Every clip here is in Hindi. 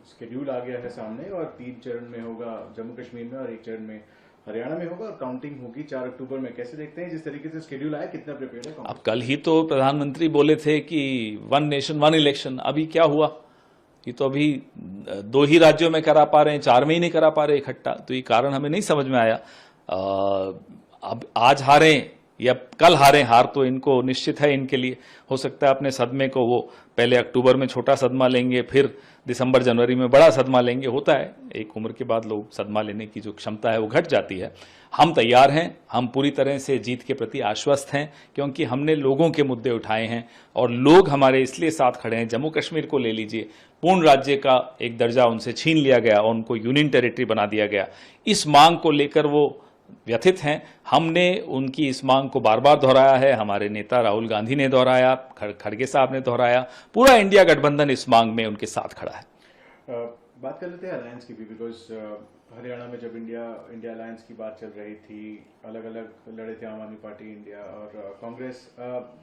स्केड्यूल आ गया है सामने और 3 चरण में होगा जम्मू कश्मीर में और 1 चरण में हरियाणा में होगा और काउंटिंग होगी 4 अक्टूबर में। कैसे देखते हैं जिस तरीके से स्केड्यूल आया, कितना प्रिपेयर्ड है कांग्रेस? अब कल ही तो प्रधानमंत्री बोले थे कि 1 नेशन 1 इलेक्शन, अभी क्या हुआ? ये तो अभी 2 ही राज्यों में करा पा रहे हैं, 4 में ही नहीं करा पा रहे इकट्ठा। तो ये कारण हमें नहीं समझ में आया। अब आज हारे या कल हारे, हार तो इनको निश्चित है। इनके लिए हो सकता है अपने सदमे को वो पहले अक्टूबर में छोटा सदमा लेंगे, फिर दिसंबर जनवरी में बड़ा सदमा लेंगे। होता है, एक उम्र के बाद लोग सदमा लेने की जो क्षमता है वो घट जाती है। हम तैयार हैं, हम पूरी तरह से जीत के प्रति आश्वस्त हैं, क्योंकि हमने लोगों के मुद्दे उठाए हैं और लोग हमारे इसलिए साथ खड़े हैं। जम्मू कश्मीर को ले लीजिए, पूर्ण राज्य का एक दर्जा उनसे छीन लिया गया और उनको यूनियन टेरिटरी बना दिया गया। इस मांग को लेकर वो व्यथित हैं। हमने उनकी इस मांग को बार बार दोहराया है, हमारे नेता राहुल गांधी ने दोहराया, खड़गे साहब ने दोहराया, पूरा इंडिया गठबंधन इस मांग में उनके साथ खड़ा है। बात कर लेते हैं अलायंस की भी, बिकॉज हरियाणा में जब इंडिया अलायंस की बात चल रही थी, अलग अलग लड़े थे आम आदमी पार्टी, इंडिया और कांग्रेस।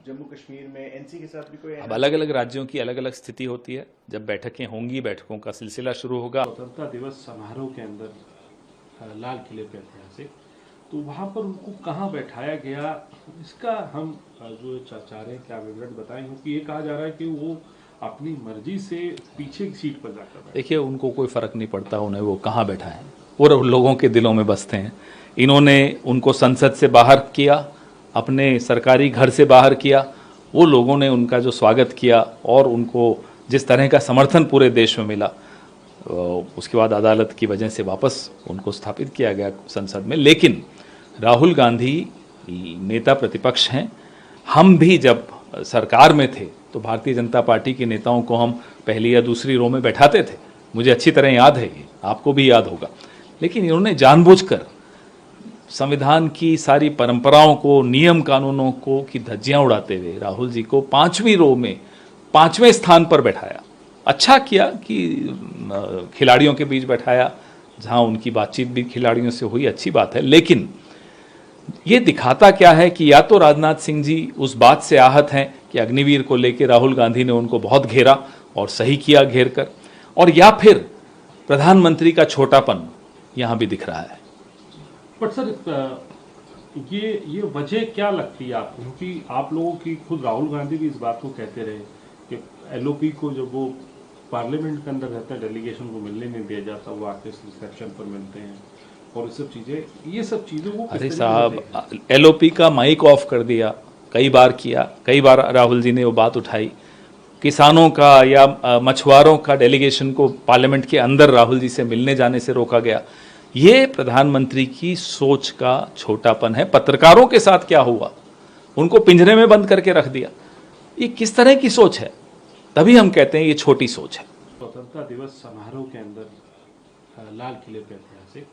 जम्मू कश्मीर में एनसी के साथ भी कोई अब अलग अलग राज्यों की अलग अलग स्थिति होती है। जब बैठकें होंगी, बैठकों का सिलसिला शुरू होगा। स्वतंत्रता दिवस समारोह के अंदर लाल किले पे ऐतिहासिक, तो वहां पर उनको कहाँ बैठाया गया, इसका हम जो चाह रहे हैं क्या विवरण बताएं, क्योंकि ये कहा जा रहा है कि वो अपनी मर्जी से पीछे की सीट पर जाकर। देखिए, उनको कोई फर्क नहीं पड़ता उन्हें वो कहाँ बैठा है, वो लोगों के दिलों में बसते हैं। इन्होंने उनको संसद से बाहर किया, अपने सरकारी घर से बाहर किया, वो लोगों ने उनका जो स्वागत किया और उनको जिस तरह का समर्थन पूरे देश में मिला, उसके बाद अदालत की वजह से वापस उनको स्थापित किया गया संसद में। लेकिन राहुल गांधी नेता प्रतिपक्ष हैं। हम भी जब सरकार में थे तो भारतीय जनता पार्टी के नेताओं को हम पहली या दूसरी रो में बैठाते थे, मुझे अच्छी तरह याद है, ये आपको भी याद होगा। लेकिन इन्होंने जानबूझकर संविधान की सारी परंपराओं को, नियम कानूनों को की धज्जियां उड़ाते हुए राहुल जी को 5वीं रो में 5वें स्थान पर बैठाया। अच्छा किया कि खिलाड़ियों के बीच बैठाया, जहां उनकी बातचीत भी खिलाड़ियों से हुई, अच्छी बात है। लेकिन ये दिखाता क्या है कि या तो राजनाथ सिंह जी उस बात से आहत हैं कि अग्निवीर को लेकर राहुल गांधी ने उनको बहुत घेरा और सही किया घेर कर, और या फिर प्रधानमंत्री का छोटापन यहां भी दिख रहा है। बट सर, ये वजह क्या लगती है आपको, क्योंकि आप लोगों की खुद राहुल गांधी भी इस बात को कहते रहे कि एलओपी को जब वो पार्लियामेंट के अंदर रहता है, डेलीगेशन को मिलने नहीं दिया जाता, वो आके रिसेप्शन पर मिलते हैं और ये सब चीज़ों को। अरे साहब, एलओपी का माइक ऑफ कर दिया, कई बार किया, कई बार राहुल जी ने वो बात उठाई। किसानों का या मछुआरों का डेलीगेशन को पार्लियामेंट के अंदर राहुल जी से मिलने जाने से रोका गया। ये प्रधानमंत्री की सोच का छोटापन है। पत्रकारों के साथ क्या हुआ, उनको पिंजरे में बंद करके रख दिया, ये किस तरह की सोच है? तभी हम कहते हैं ये छोटी सोच है। स्वतंत्रता दिवस समारोह के अंदर लाल किले पे ऐतिहासिक,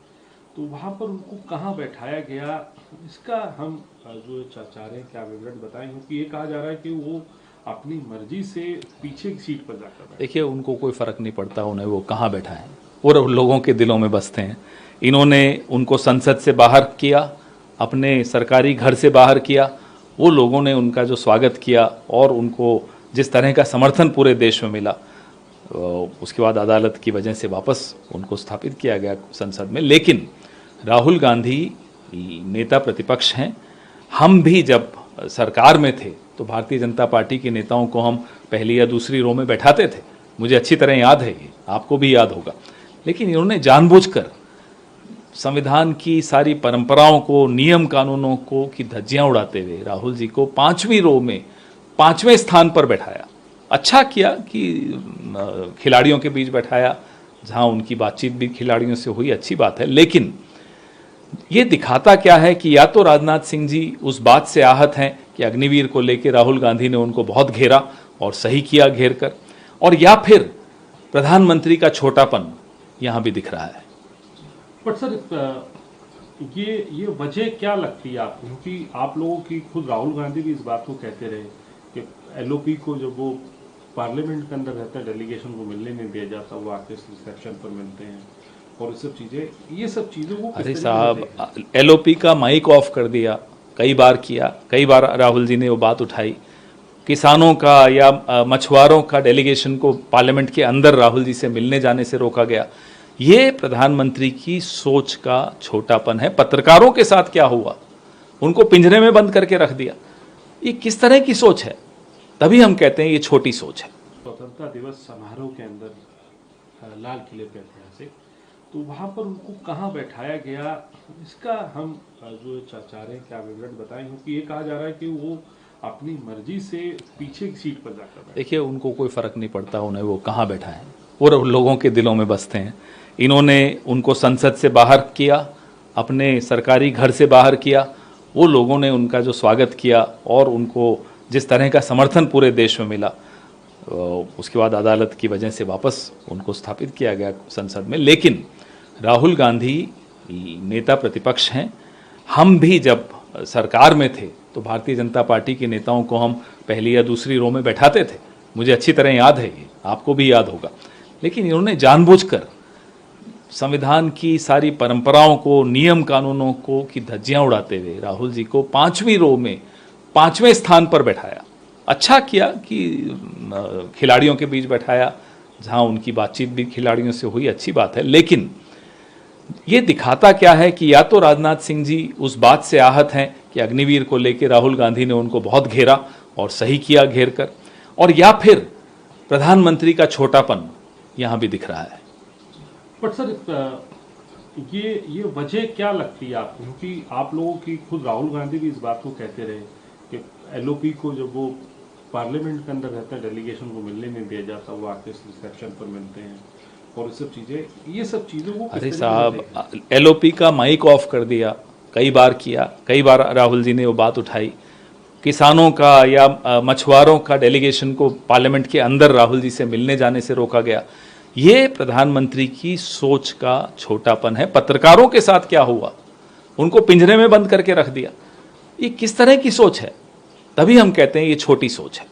तो वहां पर उनको कहाँ बैठाया गया, इसका हम जो चाह रहे हैं क्या विवरण बताएं, क्योंकि ये कहा जा रहा है कि वो अपनी मर्जी से पीछे की सीट पर जाकर। देखिए, उनको कोई फर्क नहीं पड़ता उन्हें वो कहाँ बैठा है, वो लोगों के दिलों में बसते हैं। इन्होंने उनको संसद से बाहर किया, अपने सरकारी घर से बाहर किया, वो लोगों ने उनका जो स्वागत किया और उनको जिस तरह का समर्थन पूरे देश में मिला, उसके बाद अदालत की वजह से वापस उनको स्थापित किया गया संसद में। लेकिन राहुल गांधी नेता प्रतिपक्ष हैं। हम भी जब सरकार में थे तो भारतीय जनता पार्टी के नेताओं को हम पहली या दूसरी रो में बैठाते थे, मुझे अच्छी तरह याद है, ये आपको भी याद होगा। लेकिन इन्होंने जानबूझकर संविधान की सारी परंपराओं को, नियम कानूनों को की धज्जियां उड़ाते हुए राहुल जी को 5वीं रो में 5वें स्थान पर बैठाया। अच्छा किया कि खिलाड़ियों के बीच बैठाया, जहां उनकी बातचीत भी खिलाड़ियों से हुई, अच्छी बात है। लेकिन ये दिखाता क्या है कि या तो राजनाथ सिंह जी उस बात से आहत हैं कि अग्निवीर को लेकर राहुल गांधी ने उनको बहुत घेरा और सही किया घेर कर, और या फिर प्रधानमंत्री का छोटापन यहां भी दिख रहा है। बट सर, ये वजह क्या लगती है आपको, क्योंकि आप लोगों की खुद राहुल गांधी भी इस बात को कहते रहे कि एलओपी को जब वो पार्लियामेंट के अंदर रहता है, डेलीगेशन को मिलने नहीं दिया जाता, वो आके रिसेप्शन पर मिलते हैं और ये सब चीज़ों को। अरे साहब, एलओपी का माइक ऑफ कर दिया, कई बार किया, कई बार राहुल जी ने वो बात उठाई। किसानों का या मछुआरों का डेलीगेशन को पार्लियामेंट के अंदर राहुल जी से मिलने जाने से रोका गया। ये प्रधानमंत्री की सोच का छोटापन है। पत्रकारों के साथ क्या हुआ, उनको पिंजरे में बंद करके रख दिया। ये किस तरह की सोच है? तभी हम कहते हैं ये छोटी सोच है। स्वतंत्रता दिवस समारोह के अंदर लाल किले पे ऐतिहासिक, तो वहाँ पर उनको कहाँ बैठाया गया, इसका हम जो चाह रहे हैं कि आप विवरण बताएं, क्योंकि ये कहा जा रहा है कि वो अपनी मर्जी से पीछे की सीट पर जाकर बैठे। देखिए, उनको कोई फर्क नहीं पड़ता उन्हें वो कहाँ बैठा है, वो लोगों के दिलों में बसते हैं। इन्होंने उनको संसद से बाहर किया, अपने सरकारी घर से बाहर किया। वो लोगों ने उनका जो स्वागत किया और उनको जिस तरह का समर्थन पूरे देश में मिला, उसके बाद अदालत की वजह से वापस उनको स्थापित किया गया संसद में। लेकिन राहुल गांधी नेता प्रतिपक्ष हैं। हम भी जब सरकार में थे तो भारतीय जनता पार्टी के नेताओं को हम पहली या दूसरी रो में बैठाते थे, मुझे अच्छी तरह याद है, ये आपको भी याद होगा। लेकिन इन्होंने जानबूझकर संविधान की सारी परंपराओं को, नियम कानूनों को की धज्जियां उड़ाते हुए राहुल जी को 5वीं रो में 5वें स्थान पर बैठाया। अच्छा किया कि खिलाड़ियों के बीच बैठाया, जहां उनकी बातचीत भी खिलाड़ियों से हुई, अच्छी बात है। लेकिन ये दिखाता क्या है कि या तो राजनाथ सिंह जी उस बात से आहत हैं कि अग्निवीर को लेकर राहुल गांधी ने उनको बहुत घेरा और सही किया घेर कर, और या फिर प्रधानमंत्री का छोटापन यहां भी दिख रहा है। बट सर, ये वजह क्या लगती है आपको, क्योंकि आप लोगों की खुद राहुल गांधी भी इस बात को कहते रहे कि एलओपी को जब वो पार्लियामेंट के अंदर रहता है, डेलीगेशन को मिलने नहीं दिया जाता, वो आके रिसेप्शन पर मिलते हैं और ये सब चीज़ों को। अरे साहब, एलओपी का माइक ऑफ कर दिया, कई बार किया, कई बार राहुल जी ने वो बात उठाई। किसानों का या मछुआरों का डेलीगेशन को पार्लियामेंट के अंदर राहुल जी से मिलने जाने से रोका गया। ये प्रधानमंत्री की सोच का छोटापन है। पत्रकारों के साथ क्या हुआ, उनको पिंजरे में बंद करके रख दिया। ये किस तरह की सोच है? तभी हम कहते हैं ये छोटी सोच है।